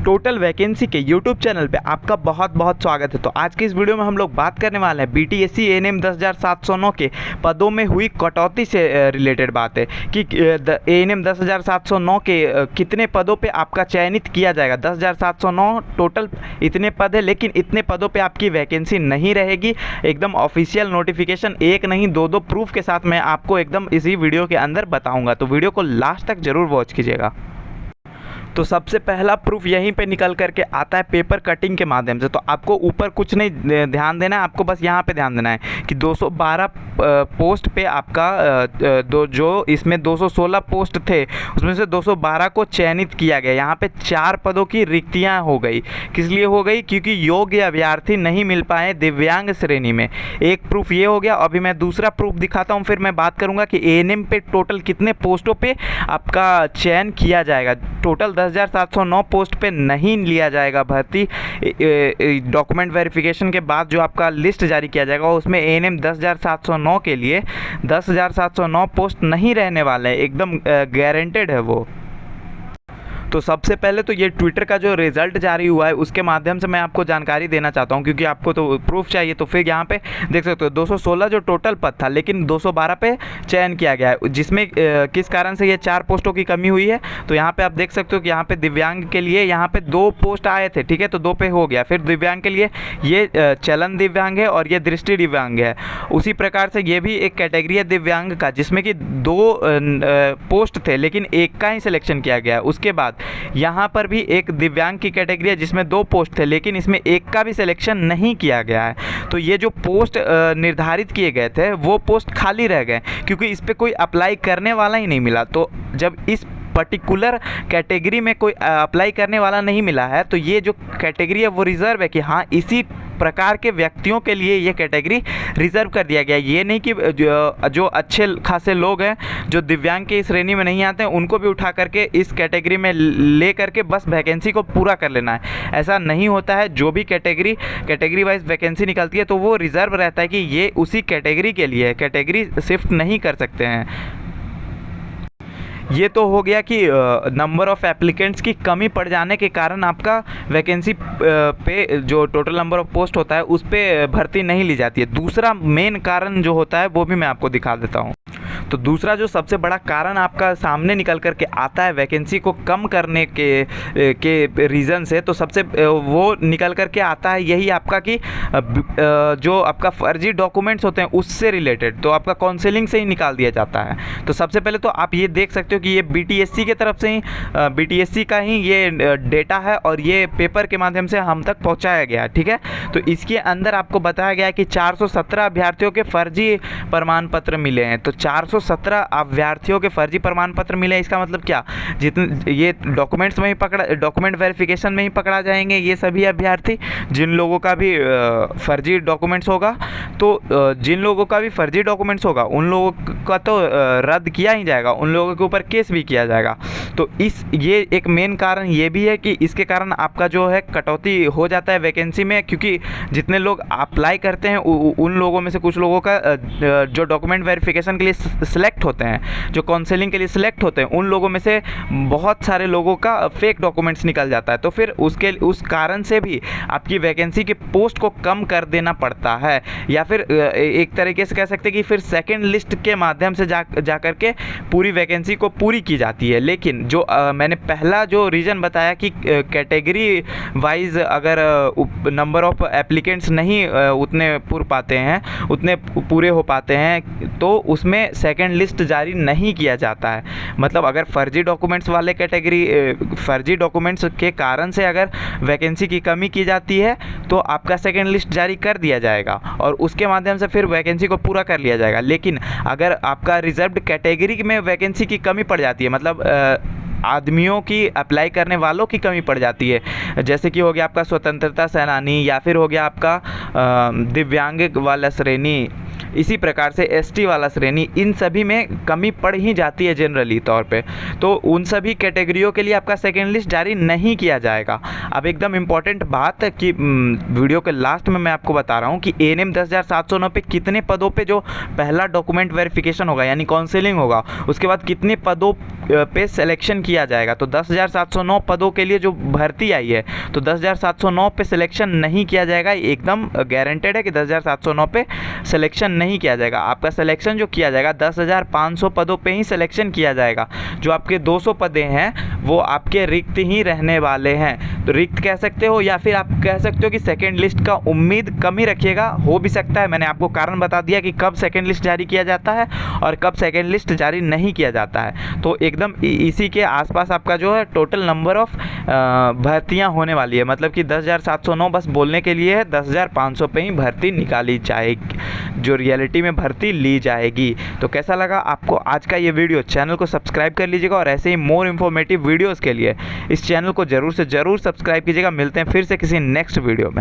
Total vacancy के YouTube channel पे आपका बहुत बहुत स्वागत है। तो आज की इस वीडियो में हम लोग बात करने वाले हैं बीटीएससी एएनएम 10,709 के पदों में हुई कटौती से रिलेटेड बात है कि एएनएम 10,709 के कितने पदों पे आपका चयनित किया जाएगा। 10,709 टोटल इतने पद है, लेकिन इतने पदों पे आपकी वैकेंसी नहीं रहेगी। एकदम ऑफिशियल नोटिफिकेशन, एक नहीं दो प्रूफ के साथ मैं आपको एकदम इसी वीडियो के अंदर बताऊँगा, तो वीडियो को लास्ट तक ज़रूर वॉच कीजिएगा। तो सबसे पहला प्रूफ यहीं पे निकल करके आता है पेपर कटिंग के माध्यम से। तो आपको ऊपर कुछ नहीं ध्यान देना है, आपको बस यहाँ पे ध्यान देना है कि 212 पोस्ट पे आपका जो इसमें 216 पोस्ट थे उसमें से 212 को चयनित किया गया। यहाँ पे 4 पदों की रिक्तियाँ हो गई। किस लिए हो गई? क्योंकि योग्य अभ्यर्थी नहीं मिल पाए दिव्यांग श्रेणी में। एक प्रूफ ये हो गया। अभी मैं दूसरा प्रूफ दिखाता हूँ, फिर मैं बात करूँगा कि एएनएम पे टोटल कितने पोस्टों पे आपका चयन किया जाएगा। टोटल 10,709 पोस्ट पे नहीं लिया जाएगा भर्ती। डॉक्यूमेंट वेरिफिकेशन के बाद जो आपका लिस्ट जारी किया जाएगा उसमें एएनएम 10,709 के लिए 10,709 पोस्ट नहीं रहने वाले हैं, एकदम गारंटेड है वो। तो सबसे पहले तो ये ट्विटर का जो रिज़ल्ट जारी हुआ है उसके माध्यम से मैं आपको जानकारी देना चाहता हूँ, क्योंकि आपको तो प्रूफ चाहिए। तो फिर यहाँ पे देख सकते हो 216 जो टोटल पद था, लेकिन 212 पे चयन किया गया है, जिसमें किस कारण से ये 4 पोस्टों की कमी हुई है। तो यहाँ पे आप देख सकते हो कि यहाँ पे दिव्यांग के लिए यहाँ पे 2 पोस्ट आए थे, ठीक है, तो 2 पे हो गया। फिर दिव्यांग के लिए ये चलन दिव्यांग है और ये दृष्टि दिव्यांग है। उसी प्रकार से ये भी एक कैटेगरी है दिव्यांग का, जिसमें कि 2 पोस्ट थे लेकिन एक का ही सिलेक्शन किया गया। उसके बाद यहाँ पर भी एक दिव्यांग की कैटेगरी है जिसमें 2 पोस्ट थे, लेकिन इसमें एक का भी सिलेक्शन नहीं किया गया है। तो ये जो पोस्ट निर्धारित किए गए थे वो पोस्ट खाली रह गए, क्योंकि इस पर कोई अप्लाई करने वाला ही नहीं मिला। तो जब इस पर्टिकुलर कैटेगरी में कोई अप्लाई करने वाला नहीं मिला है, तो ये जो कैटेगरी है वो रिज़र्व है कि हाँ, इसी प्रकार के व्यक्तियों के लिए ये कैटेगरी रिज़र्व कर दिया गया। ये नहीं कि जो अच्छे खासे लोग हैं जो दिव्यांग की श्रेणी में नहीं आते हैं उनको भी उठा करके इस कैटेगरी में ले करके बस वैकेंसी को पूरा कर लेना है। ऐसा नहीं होता है। जो भी कैटेगरी वाइज वैकेंसी निकलती है तो वो रिज़र्व रहता है कि ये उसी कैटेगरी के लिए है, कैटेगरी शिफ्ट नहीं कर सकते हैं। ये तो हो गया कि नंबर ऑफ़ एप्लीकेंट्स की कमी पड़ जाने के कारण आपका वैकेंसी पे जो टोटल नंबर ऑफ़ पोस्ट होता है उस पर भर्ती नहीं ली जाती है। दूसरा मेन कारण जो होता है वो भी मैं आपको दिखा देता हूँ। तो दूसरा जो सबसे बड़ा कारण आपका सामने निकल कर के आता है वैकेंसी को कम करने के रीज़न से, तो सबसे वो निकल कर के आता है यही आपका कि जो आपका फर्जी डॉक्यूमेंट्स होते हैं उससे रिलेटेड, तो आपका काउंसलिंग से ही निकाल दिया जाता है। तो सबसे पहले तो आप ये देख सकते हो कि ये बीटीएससी की तरफ से ही बीटीएससी का ही ये डेटा है और ये पेपर के माध्यम से हम तक पहुँचाया गया, ठीक है। तो इसके अंदर आपको बताया गया है कि 417 अभ्यर्थियों के फर्जी प्रमाण पत्र मिले हैं। तो 417 अभ्यर्थियों के फर्जी प्रमाण पत्र मिले, इसका मतलब क्या? जितने ये डॉक्यूमेंट्स में ही डॉक्यूमेंट वेरिफिकेशन में ही पकड़ा जाएंगे ये सभी अभ्यर्थी जिन लोगों का भी फर्जी डॉक्यूमेंट्स होगा। तो जिन लोगों का भी फर्जी डॉक्यूमेंट्स होगा उन लोगों का तो रद्द किया ही जाएगा, उन लोगों के ऊपर केस भी किया जाएगा। तो ये एक मेन कारण ये भी है कि इसके कारण आपका जो है कटौती हो जाता है वैकेंसी में, क्योंकि जितने लोग अप्लाई करते हैं उन लोगों में से कुछ लोगों का जो डॉक्यूमेंट वेरिफिकेशन के लिए सिलेक्ट होते हैं, जो काउंसलिंग के लिए सिलेक्ट होते हैं, उन लोगों में से बहुत सारे लोगों का फेक डॉक्यूमेंट्स निकल जाता है। तो फिर उस कारण से भी आपकी वैकेंसी की पोस्ट को कम कर देना पड़ता है, या फिर एक तरीके से कह सकते हैं कि फिर सेकेंड लिस्ट के माध्यम से जा करके पूरी वैकेंसी को पूरी की जाती है। लेकिन जो मैंने पहला जो रीज़न बताया कि कैटेगरी वाइज अगर नंबर ऑफ एप्लीकेंट्स नहीं उतने पूरे हो पाते हैं तो उसमें सेकंड लिस्ट जारी नहीं किया जाता है। मतलब अगर फर्जी डॉक्यूमेंट्स वाले फर्जी डॉक्यूमेंट्स के कारण से अगर वैकेंसी की कमी की जाती है तो आपका सेकंड लिस्ट जारी कर दिया जाएगा और उसके माध्यम से फिर वैकेंसी को पूरा कर लिया जाएगा। लेकिन अगर आपका रिजर्व्ड कैटेगरी में वैकेंसी की कमी पड़ जाती है, मतलब आदमियों की अप्लाई करने वालों की कमी पड़ जाती है, जैसे कि हो गया आपका स्वतंत्रता सेनानी या फिर हो गया आपका दिव्यांग वाला श्रेणी इसी प्रकार से एसटी वाला श्रेणी, इन सभी में कमी पड़ ही जाती है जनरली तौर पे। तो उन सभी कैटेगरियों के लिए आपका सेकेंड लिस्ट जारी नहीं किया जाएगा। अब एकदम इम्पॉर्टेंट बात कि वीडियो के लास्ट में मैं आपको बता रहा हूँ कि एएनएम 10,709 पे कितने पदों पे जो पहला डॉक्यूमेंट वेरिफिकेशन होगा यानी काउंसलिंग होगा, उसके बाद कितने पदों पे सिलेक्शन किया जाएगा। तो 10,709 पदों के लिए जो भर्ती आई है तो 10,709 पे सिलेक्शन नहीं किया जाएगा। एकदम गारंटेड है कि 10,709 पे सिलेक्शन नहीं किया जाएगा। आपका सिलेक्शन जो किया जाएगा 10,500 पदों पे ही सिलेक्शन किया जाएगा। जो आपके 200 पदे हैं वो आपके रिक्त ही रहने वाले हैं। तो रिक्त कह सकते हो या फिर आप कह सकते हो कि सेकेंड लिस्ट का उम्मीद कम ही रखिएगा, हो भी सकता है। मैंने आपको कारण बता दिया कि कब सेकेंड लिस्ट जारी किया जाता है और कब सेकेंड लिस्ट जारी नहीं किया जाता है। तो एकदम इसी के आसपास आपका जो है टोटल नंबर ऑफ भर्तियां होने वाली है। मतलब कि 10,709 बस बोलने के लिए है, 10,500 पे ही भर्ती निकाली जाएगी, जो रियलिटी में भर्ती ली जाएगी। तो कैसा लगा आपको आज का ये वीडियो? चैनल को सब्सक्राइब कर लीजिएगा और ऐसे ही मोर इन्फॉर्मेटिव वीडियोज़ के लिए इस चैनल को ज़रूर से ज़रूर सब्सक्राइब कीजिएगा। मिलते हैं फिर से किसी नेक्स्ट वीडियो में।